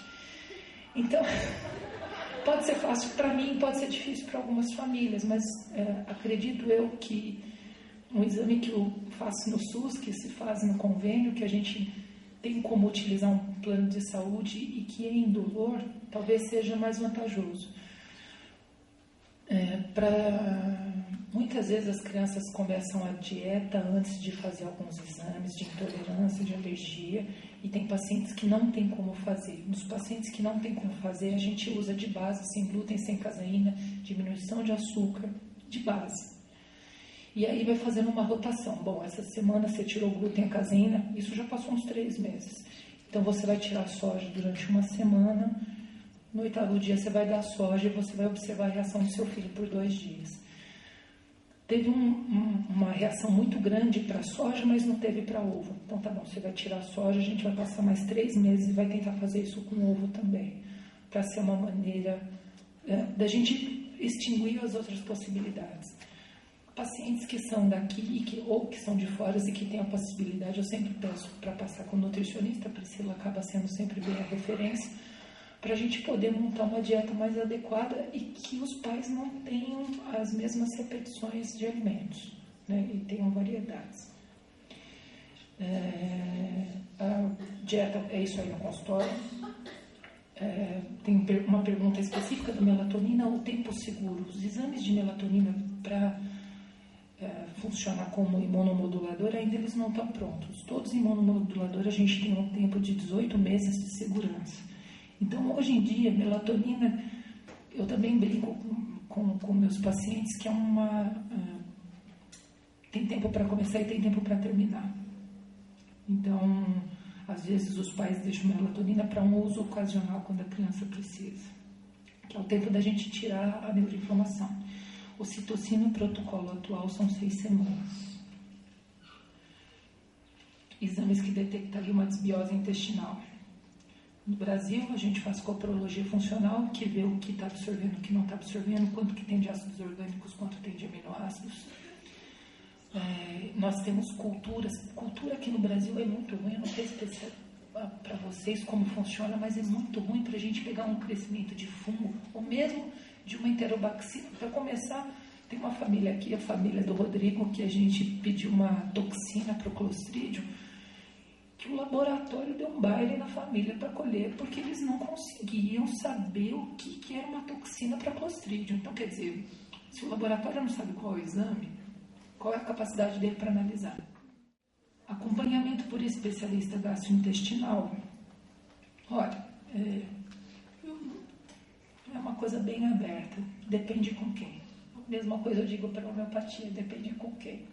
Então, pode ser fácil para mim, pode ser difícil para algumas famílias, mas acredito eu que um exame que eu faço no SUS, que se faz no convênio, que a gente tem como utilizar um plano de saúde e que é indolor, talvez seja mais vantajoso. Muitas vezes as crianças começam a dieta antes de fazer alguns exames de intolerância, de alergia, e tem pacientes que não tem como fazer. Nos pacientes que não tem como fazer, a gente usa de base, sem glúten, sem caseína, diminuição de açúcar, de base. E aí vai fazendo uma rotação. Bom, essa semana você tirou glúten e caseína, isso já passou uns 3 meses. Então você vai tirar soja durante uma semana, no 8º dia você vai dar soja e você vai observar a reação do seu filho por 2 dias. Teve uma reação muito grande para soja, mas não teve para ovo. Então tá bom, você vai tirar soja, a gente vai passar mais 3 meses e vai tentar fazer isso com ovo também, para ser uma maneira da gente extinguir as outras possibilidades. Pacientes que são daqui ou que são de fora e que têm a possibilidade, eu sempre peço para passar com o nutricionista, a Priscila acaba sendo sempre bem a referência, para a gente poder montar uma dieta mais adequada e que os pais não tenham as mesmas repetições de alimentos, né, e tenham variedades. A dieta é isso aí no consultório. Tem uma pergunta específica da melatonina, o tempo seguro. Os exames de melatonina para funcionar como imunomodulador, ainda eles não estão prontos. Todos os imunomoduladores a gente tem um tempo de 18 meses de segurança. Então, hoje em dia, melatonina, eu também brinco com meus pacientes que tem tempo para começar e tem tempo para terminar. Então, às vezes os pais deixam melatonina para um uso ocasional quando a criança precisa, que é o tempo da gente tirar a neuroinflamação. O citocina, o protocolo atual, são 6 semanas. Exames que detectariam uma desbiose intestinal. No Brasil, a gente faz coprologia funcional, que vê o que está absorvendo, o que não está absorvendo, quanto que tem de ácidos orgânicos, quanto tem de aminoácidos. Nós temos culturas. Cultura aqui no Brasil é muito ruim, eu não sei se para vocês como funciona, mas é muito ruim para a gente pegar um crescimento de fungo, ou mesmo de uma enterobacila. Para começar, tem uma família aqui, a família do Rodrigo, que a gente pediu uma toxina para o Clostridium, que o laboratório deu um baile na família para colher, porque eles não conseguiam saber o que era uma toxina para Clostridium. Então, quer dizer, se o laboratório não sabe qual é o exame, qual é a capacidade dele para analisar? Acompanhamento por especialista gastrointestinal. Olha, é uma coisa bem aberta, depende com quem. A mesma coisa eu digo para a homeopatia, depende com quem.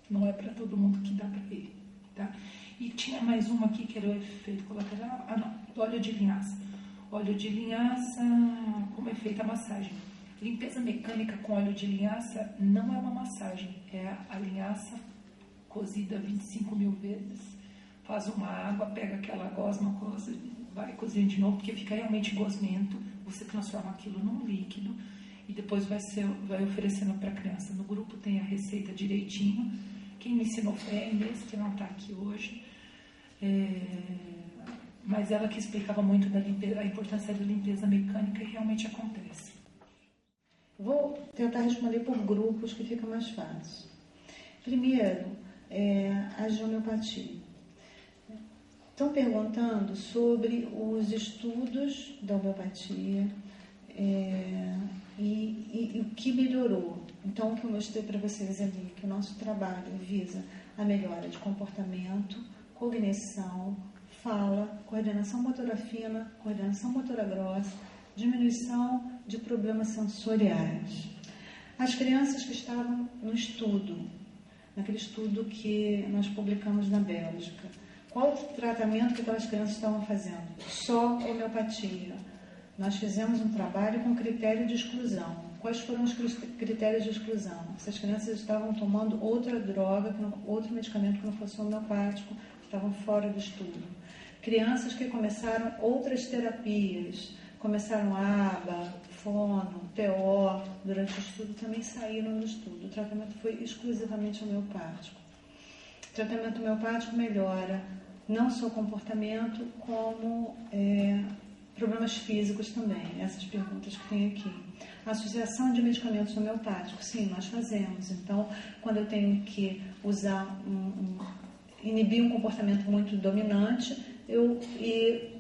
Não é para todo mundo que dá para ir. Tá? E tinha mais uma aqui que era o efeito colateral. Óleo de linhaça. Óleo de linhaça, como é feita a massagem? Limpeza mecânica com óleo de linhaça não é uma massagem, é a linhaça cozida 25.000 vezes. Faz uma água, pega aquela gosma, vai cozinhando de novo, porque fica realmente gosmento. Você transforma aquilo num líquido e depois vai oferecendo para a criança. No grupo tem a receita direitinho. Quem me ensinou foi a Inês, que não está aqui hoje. mas ela que explicava muito da limpeza, a importância da limpeza mecânica, e realmente acontece. Vou tentar responder por grupos, que fica mais fácil. Primeiro, a de homeopatia. Estão perguntando sobre os estudos da homeopatia e o que melhorou. Então, o que eu mostrei para vocês ali, que o nosso trabalho visa a melhora de comportamento, cognição, fala, coordenação motora fina, coordenação motora grossa, diminuição de problemas sensoriais. As crianças que estavam no estudo, naquele estudo que nós publicamos na Bélgica, qual o tratamento que aquelas crianças estavam fazendo? Só homeopatia. Nós fizemos um trabalho com critério de exclusão. Quais foram os critérios de exclusão? Essas crianças estavam tomando outra droga, outro medicamento que não fosse homeopático, estavam fora do estudo. Crianças que começaram outras terapias, começaram ABA, fono, TO, durante o estudo, também saíram do estudo. O tratamento foi exclusivamente homeopático. O tratamento homeopático melhora não só o comportamento, como problemas físicos também, essas perguntas que tem aqui. A associação de medicamentos homeopáticos, sim, nós fazemos. Então, quando eu tenho que usar inibir um comportamento muito dominante, e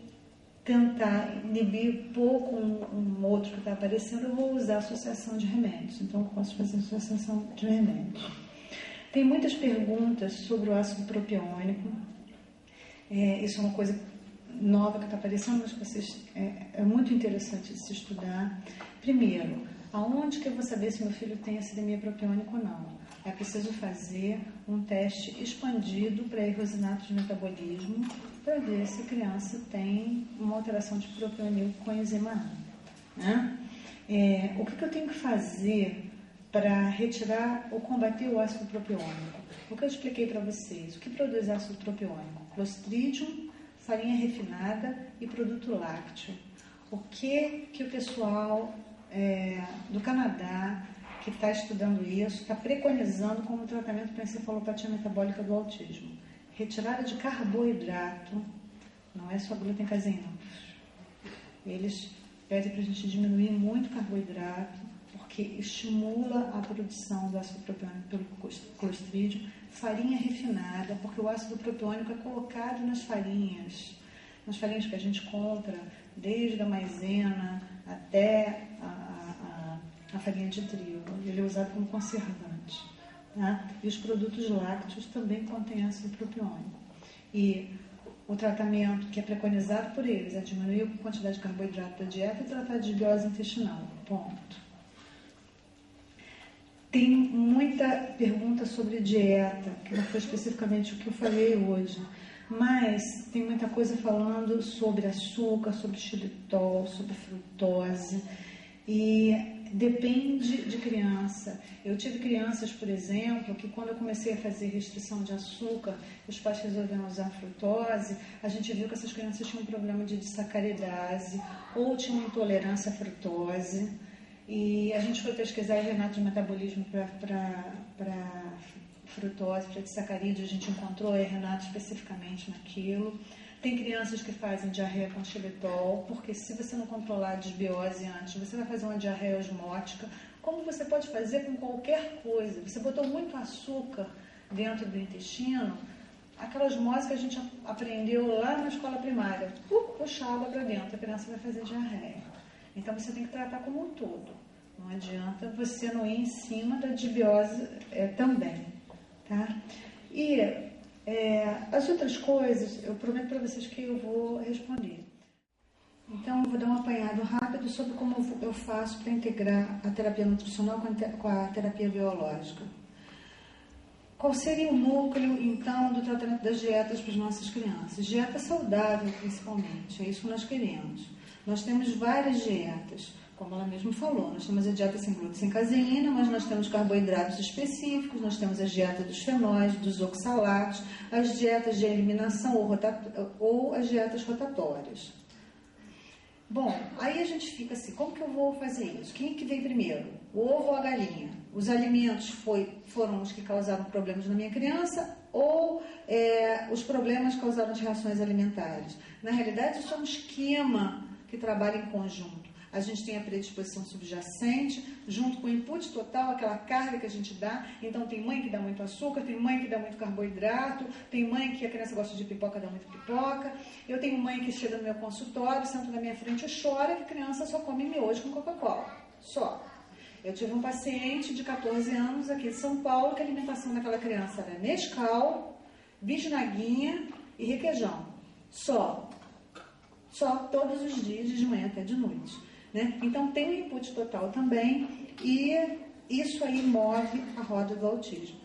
tentar inibir pouco um outro que está aparecendo, eu vou usar a associação de remédios. Então, eu posso fazer associação de remédios. Tem muitas perguntas sobre o ácido propiônico. Isso é uma coisa nova que está aparecendo, mas vocês, é muito interessante de se estudar. Primeiro, aonde que eu vou saber se meu filho tem acidemia propiônica ou não? É preciso fazer um teste expandido para erosinato de metabolismo para ver se a criança tem uma alteração de propionil com enzima A. Né? O que eu tenho que fazer para retirar ou combater o ácido propiônico? O que eu expliquei para vocês. O que produz ácido propiônico? Clostridium, farinha refinada e produto lácteo. O que o pessoal do Canadá, que está estudando isso, está preconizando como tratamento para a encefalopatia metabólica do autismo? Retirada de carboidrato, não é só glúten e caseína. Eles pedem para a gente diminuir muito carboidrato, porque estimula a produção do ácido propiônico pelo clostridium. Farinha refinada, porque o ácido propiônico é colocado nas farinhas que a gente compra, desde a maisena até a farinha de trigo. Ele é usado como conservante. Tá? E os produtos lácteos também contêm ácido propiônico. E o tratamento que é preconizado por eles é diminuir a quantidade de carboidrato da dieta e tratar de desbiose intestinal. Ponto. Tem muita pergunta sobre dieta, que não foi especificamente o que eu falei hoje, mas tem muita coisa falando sobre açúcar, sobre xilitol, sobre frutose, e depende de criança. Eu tive crianças, por exemplo, que quando eu comecei a fazer restrição de açúcar, os pais resolveram usar frutose, a gente viu que essas crianças tinham um problema de disacaridase ou tinham intolerância à frutose. E a gente foi pesquisar renato de metabolismo para frutose, para disacarídeo, a gente encontrou renato especificamente naquilo. Tem crianças que fazem diarreia com xilitol, porque se você não controlar a desbiose antes, você vai fazer uma diarreia osmótica, como você pode fazer com qualquer coisa. Você botou muito açúcar dentro do intestino, aquela osmose que a gente aprendeu lá na escola primária, puxa água para dentro, a criança vai fazer diarreia. Então, você tem que tratar como um todo. Não adianta você não ir em cima da desbiose também. Tá? E as outras coisas, eu prometo para vocês que eu vou responder. Então, eu vou dar um apanhado rápido sobre como eu faço para integrar a terapia nutricional com a terapia biológica. Qual seria o núcleo, então, do tratamento das dietas para as nossas crianças? Dieta saudável, principalmente. É isso que nós queremos. Nós temos várias dietas, como ela mesma falou. Nós temos a dieta sem glúten, sem caseína, mas nós temos carboidratos específicos, nós temos a dieta dos fenóis, dos oxalatos, as dietas de eliminação ou as dietas rotatórias. Bom, aí a gente fica assim, como que eu vou fazer isso? Quem que veio primeiro? O ovo ou a galinha? Os alimentos foram os que causaram problemas na minha criança ou os problemas causados reações alimentares. Na realidade, isso é um esquema que trabalha em conjunto. A gente tem a predisposição subjacente, junto com o input total, aquela carga que a gente dá. Então, tem mãe que dá muito açúcar, tem mãe que dá muito carboidrato, tem mãe que a criança gosta de pipoca, dá muito pipoca. Eu tenho mãe que chega no meu consultório, senta na minha frente e chora que a criança só come miojo com Coca-Cola. Só. Eu tive um paciente de 14 anos aqui de São Paulo, que a alimentação daquela criança era Nescau, bisnaguinha e requeijão. Só. Todos os dias, de manhã até de noite. Né? Então, tem o input total também, e isso aí move a roda do autismo.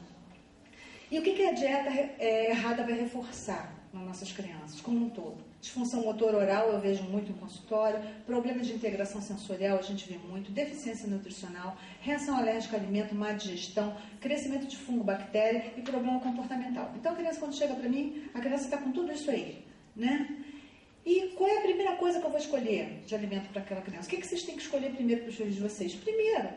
E o que a dieta errada vai reforçar nas nossas crianças, como um todo? Disfunção motor oral, eu vejo muito em consultório, problemas de integração sensorial, a gente vê muito, deficiência nutricional, reação alérgica a alimento, má digestão, crescimento de fungo, bactéria e problema comportamental. Então, a criança, quando chega para mim, a criança está com tudo isso aí, né? E qual é a primeira coisa que eu vou escolher de alimento para aquela criança? O que vocês têm que escolher primeiro para os filhos de vocês? Primeiro,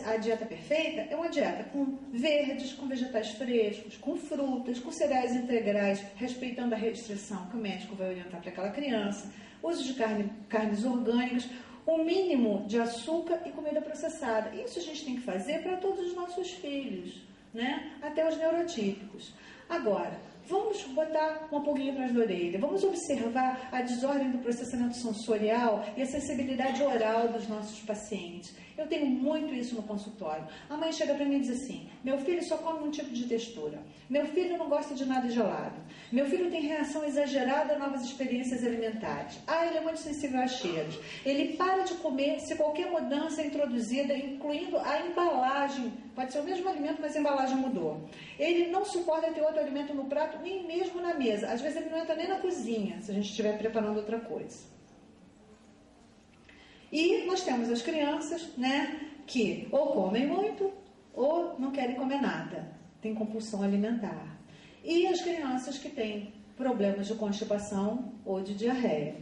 a dieta perfeita é uma dieta com verdes, com vegetais frescos, com frutas, com cereais integrais, respeitando a restrição que o médico vai orientar para aquela criança, uso de carnes orgânicas, o mínimo de açúcar e comida processada. Isso a gente tem que fazer para todos os nossos filhos, né? Até os neurotípicos. Agora, vamos botar uma pulguinha atrás da orelha, vamos observar a desordem do processamento sensorial e a sensibilidade oral dos nossos pacientes. Eu tenho muito isso no consultório. A mãe chega para mim e diz assim: meu filho só come um tipo de textura, meu filho não gosta de nada gelado, meu filho tem reação exagerada a novas experiências alimentares, ele é muito sensível a cheiros, ele para de comer se qualquer mudança é introduzida, incluindo a embalagem, pode ser o mesmo alimento, mas a embalagem mudou. Ele não suporta ter outro alimento no prato, nem mesmo na mesa. Às vezes ele não entra nem na cozinha, se a gente estiver preparando outra coisa. E nós temos as crianças, né, que ou comem muito, ou não querem comer nada. Tem compulsão alimentar. E as crianças que têm problemas de constipação ou de diarreia.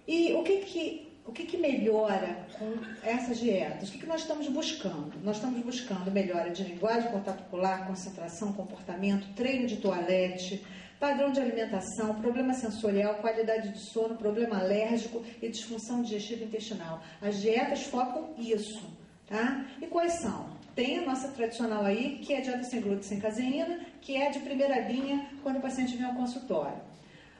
E o que melhora com essas dietas? O que nós estamos buscando? Nós estamos buscando melhora de linguagem, contato ocular, concentração, comportamento, treino de toalete, padrão de alimentação, problema sensorial, qualidade de sono, problema alérgico e disfunção digestiva e intestinal. As dietas focam isso, tá? E quais são? Tem a nossa tradicional aí, que é a dieta sem glúten, sem caseína, que é de primeira linha quando o paciente vem ao consultório.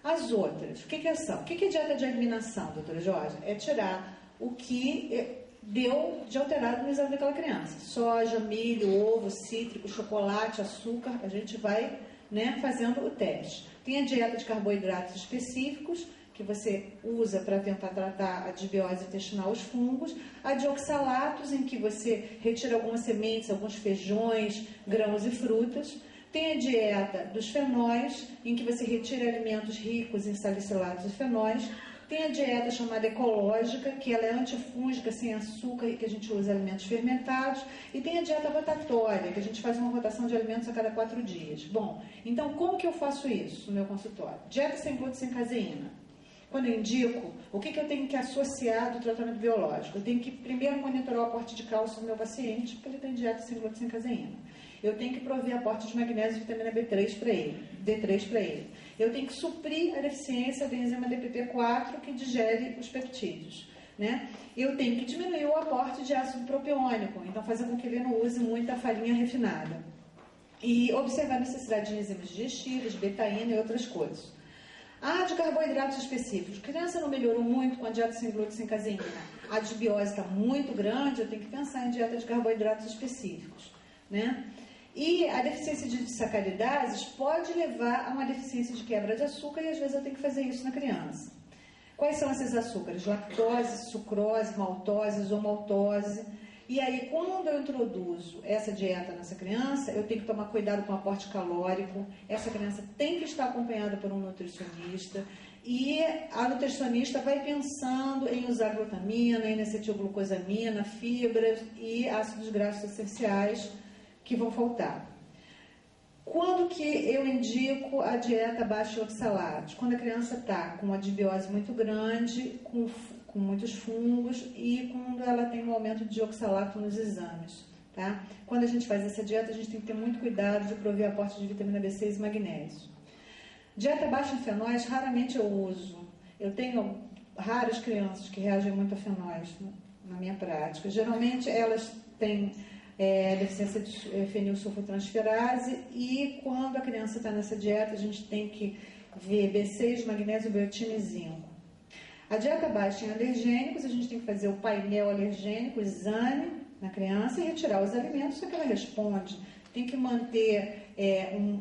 As outras, o que são? O que é dieta de eliminação, doutora Jorge? É tirar o que deu de alterado no exame daquela criança. Soja, milho, ovo, cítrico, chocolate, açúcar, a gente vai, né, fazendo o teste. Tem a dieta de carboidratos específicos, que você usa para tentar tratar a desbiose intestinal, os fungos. A de oxalatos, em que você retira algumas sementes, alguns feijões, grãos e frutas. Tem a dieta dos fenóis, em que você retira alimentos ricos em salicilatos e fenóis. Tem a dieta chamada ecológica, que ela é antifúngica, sem açúcar e que a gente usa alimentos fermentados. E tem a dieta rotatória, que a gente faz uma rotação de alimentos a cada 4 dias. Bom, então como que eu faço isso no meu consultório? Dieta sem glúten, sem caseína. Quando eu indico, o que eu tenho que associar do tratamento biológico? Eu tenho que primeiro monitorar o aporte de cálcio do meu paciente, porque ele tem dieta sem glúten, sem caseína. Eu tenho que prover aporte de magnésio e vitamina D3 para ele. Eu tenho que suprir a deficiência da enzima DPP4 que digere os peptídeos, né? Eu tenho que diminuir o aporte de ácido propiônico, então fazer com que ele não use muita farinha refinada. E observar a necessidade de enzimas digestivas, betaína e outras coisas. De carboidratos específicos. A criança não melhorou muito com a dieta sem glúten, sem caseína. A desbiose está muito grande, eu tenho que pensar em dieta de carboidratos específicos, né? E a deficiência de sacaridases pode levar a uma deficiência de quebra de açúcar e às vezes eu tenho que fazer isso na criança. Quais são esses açúcares? Lactose, sucrose, maltose, isomaltose. E aí, quando eu introduzo essa dieta nessa criança, eu tenho que tomar cuidado com o aporte calórico. Essa criança tem que estar acompanhada por um nutricionista. E a nutricionista vai pensando em usar glutamina, N-acetilglucosamina, fibras e ácidos graxos essenciais que vão faltar. Quando que eu indico a dieta baixa em oxalatos? Quando a criança está com uma desbiose muito grande, com muitos fungos e quando ela tem um aumento de oxalato nos exames, Tá? Quando a gente faz essa dieta, a gente tem que ter muito cuidado de prover aporte de vitamina B6 e magnésio. Dieta baixa em fenóis, raramente eu uso. Eu tenho raras crianças que reagem muito a fenóis na minha prática. Geralmente elas têm deficiência de fenilsulfotransferase e quando a criança está nessa dieta, a gente tem que ver B6, magnésio, biotina e zinco. A dieta baixa em alergênicos, a gente tem que fazer o painel alergênico, o exame na criança e retirar os alimentos que ela responde. Tem que manter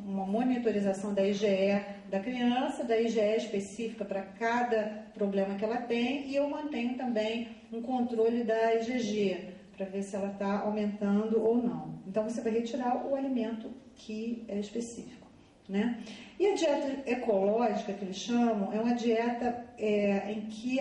uma monitorização da IgE da criança, da IgE específica para cada problema que ela tem, e eu mantenho também um controle da IgG, para ver se ela está aumentando ou não. Então, você vai retirar o alimento que é específico. Né? E a dieta ecológica, que eles chamam, é uma dieta em que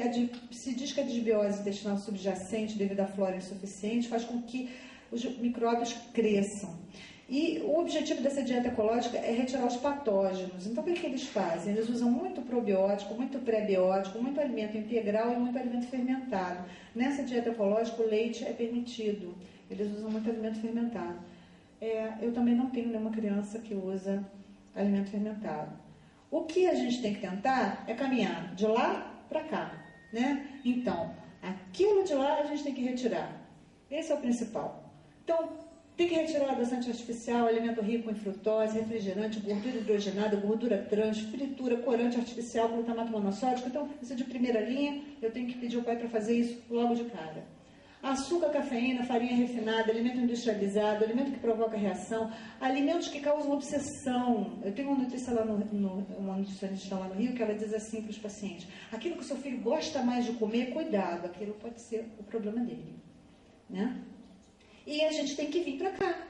se diz que a desbiose intestinal subjacente, devido à flora insuficiente, faz com que os micróbios cresçam. E o objetivo dessa dieta ecológica é retirar os patógenos. Então, o que eles fazem? Eles usam muito probiótico, muito pré-biótico, muito alimento integral e muito alimento fermentado. Nessa dieta ecológica, o leite é permitido. Eles usam muito alimento fermentado. Eu também não tenho nenhuma criança que usa alimento fermentado. O que a gente tem que tentar é caminhar de lá para cá, né? Então, aquilo de lá a gente tem que retirar. Esse é o principal. Então, tem que retirar adoçante artificial, alimento rico em frutose, refrigerante, gordura hidrogenada, gordura trans, fritura, corante artificial, glutamato monossódico. Então, isso é de primeira linha, eu tenho que pedir ao pai para fazer isso logo de cara. Açúcar, cafeína, farinha refinada, alimento industrializado, alimento que provoca reação, alimentos que causam obsessão. Eu tenho uma nutricionista lá no Rio que ela diz assim para os pacientes: aquilo que o seu filho gosta mais de comer, cuidado, aquilo pode ser o problema dele. Né? E a gente tem que vir para cá.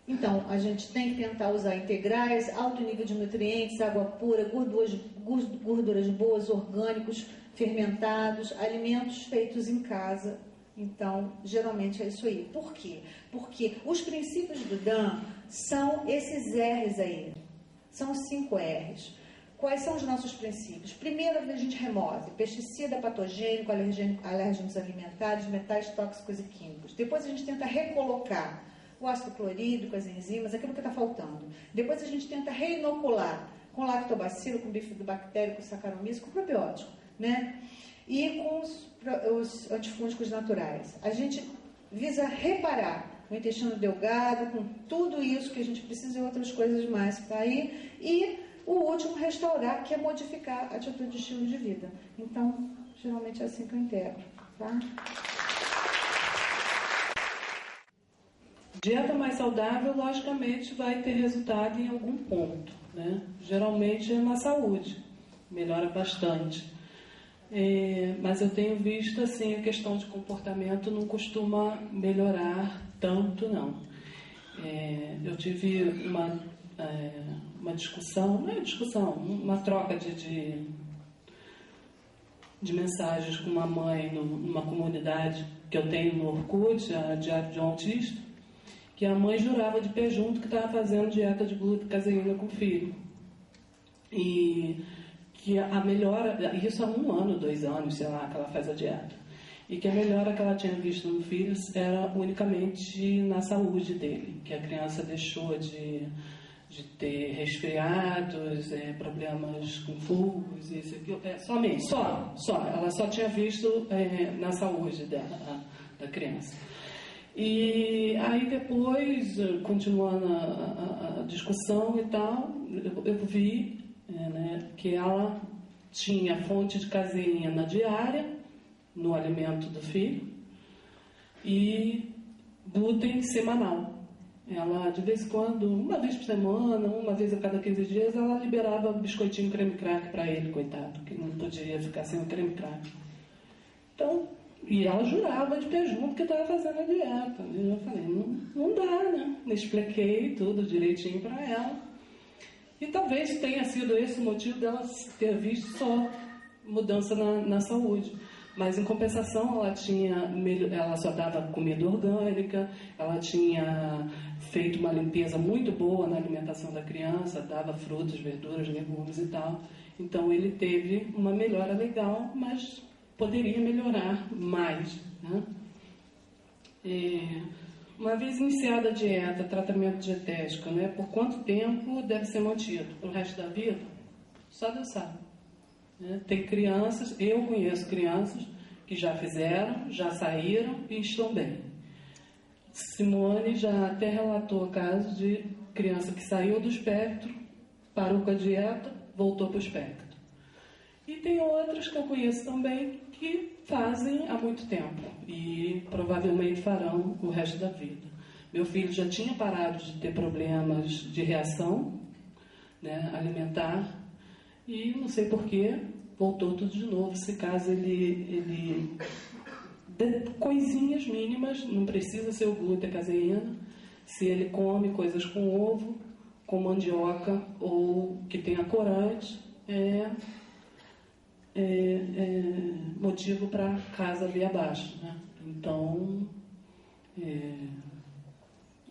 Então, a gente tem que tentar usar integrais, alto nível de nutrientes, água pura, gorduras boas, orgânicos, fermentados, alimentos feitos em casa. Então, geralmente é isso aí. Por quê? Porque os princípios do DAM são esses R's aí. São 5 R's. Quais são os nossos princípios? Primeiro, a gente remove pesticida, patogênico, alérgenos alimentares, metais tóxicos e químicos. Depois a gente tenta recolocar o ácido clorídrico, as enzimas, aquilo que está faltando. Depois a gente tenta reinocular com lactobacilo, com bifidobactério, com saccharomyces, com probiótico, né? E com os antifúngicos naturais. A gente visa reparar o intestino delgado, com tudo isso que a gente precisa e outras coisas mais que está aí. E o último, restaurar, que é modificar a atitude de estilo de vida. Então, geralmente é assim que eu integro. Tá? Dieta mais saudável, logicamente, vai ter resultado em algum ponto. Né? Geralmente é na saúde, melhora bastante. Mas eu tenho visto assim, a questão de comportamento não costuma melhorar tanto, não. Eu tive uma discussão, não é discussão, uma troca de mensagens com uma mãe numa comunidade que eu tenho no Orkut, a Diário de um Autista, que a mãe jurava de pé junto que estava fazendo dieta de glúten e caseína com o filho. E que a melhora, isso há 1 ano, 2 anos, sei lá, que ela faz a dieta, e que a melhora que ela tinha visto no filho era unicamente na saúde dele, que a criança deixou de ter resfriados, problemas com fungos, isso aqui, só. Ela só tinha visto na saúde da criança. E aí depois, continuando a discussão e tal, eu vi que ela tinha fonte de caseína diária no alimento do filho e glúten semanal. Ela, de vez em quando, uma vez por semana, uma vez a cada 15 dias, ela liberava biscoitinho creme crack para ele, coitado, que não podia ficar sem o creme crack. Então, e ela jurava de pé junto que estava fazendo a dieta. E eu falei, não dá, né? Expliquei tudo direitinho para ela. E talvez tenha sido esse o motivo dela ter visto só mudança na saúde. Mas, em compensação, ela só dava comida orgânica, ela tinha feito uma limpeza muito boa na alimentação da criança, dava frutas, verduras, legumes e tal. Então, ele teve uma melhora legal, mas poderia melhorar mais. Né? Uma vez iniciada a dieta, tratamento dietético, né, por quanto tempo deve ser mantido? Para o resto da vida? Só Deus sabe. Né? Tem crianças, eu conheço crianças que já fizeram, já saíram e estão bem. Simone já até relatou casos de criança que saiu do espectro, parou com a dieta, voltou para o espectro. E tem outras que eu conheço também que fazem há muito tempo e provavelmente farão o resto da vida. Meu filho já tinha parado de ter problemas de reação, né, alimentar, e não sei porquê, voltou tudo de novo. Se caso ele de coisinhas mínimas, não precisa ser o glúten, a caseína, se ele come coisas com ovo, com mandioca ou que tenha corante, motivo para casa ali abaixo, né? Então,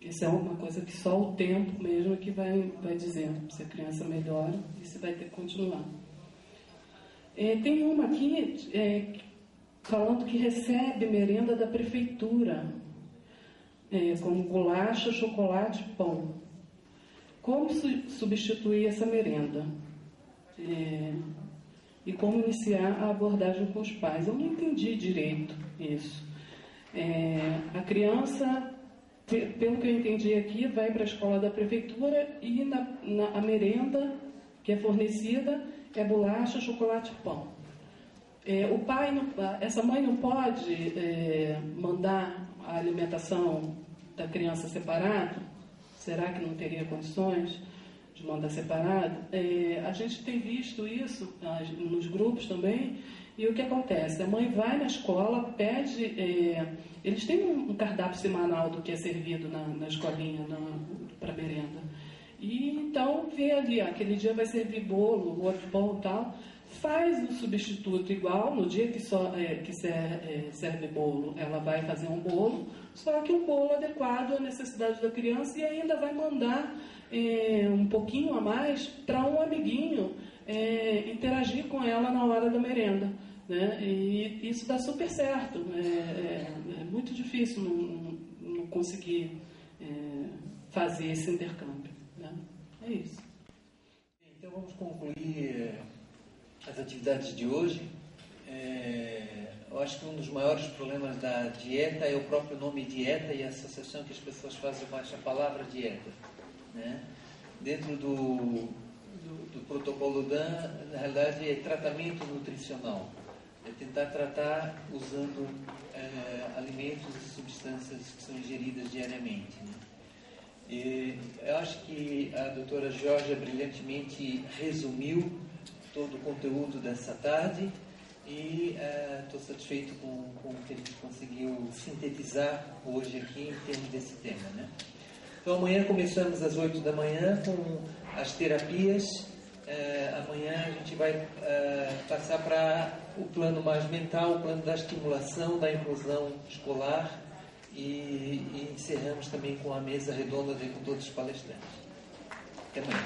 isso é uma coisa que só o tempo mesmo que vai dizendo se a criança melhora e se vai ter que continuar. Tem uma aqui falando que recebe merenda da prefeitura, como bolacha, chocolate, pão. Como substituir essa merenda? E como iniciar a abordagem com os pais. Eu não entendi direito isso. A criança, pelo que eu entendi aqui, vai para a escola da prefeitura e a merenda que é fornecida é bolacha, chocolate e pão. Essa mãe não pode mandar a alimentação da criança separado? Será que não teria condições de mandar separado? A gente tem visto isso nos grupos também, e o que acontece? A mãe vai na escola, pede... eles têm um cardápio semanal do que é servido na escolinha para merenda. E então vê ali, aquele dia vai servir bolo, o outro pão e tal, faz o substituto igual, no dia que serve bolo, ela vai fazer um bolo, só que um bolo adequado à necessidade da criança, e ainda vai mandar um pouquinho a mais para um amiguinho interagir com ela na hora da merenda, né? E isso dá super certo. É muito difícil não conseguir fazer esse intercâmbio, né? É isso. Então vamos concluir as atividades de hoje. Eu acho que um dos maiores problemas da dieta é o próprio nome dieta e a associação que as pessoas fazem com essa palavra dieta, né? Dentro do protocolo DAN, na realidade, é tratamento nutricional. É tentar tratar usando alimentos e substâncias que são ingeridas diariamente, né? E eu acho que a doutora Georgia brilhantemente resumiu todo o conteúdo dessa tarde e estou satisfeito com o que a gente conseguiu sintetizar hoje aqui em termos desse tema, né? Então amanhã começamos às 8 da manhã com as terapias. Amanhã a gente vai passar para o plano mais mental, o plano da estimulação, da inclusão escolar, e encerramos também com a mesa redonda com todos os palestrantes. Até amanhã.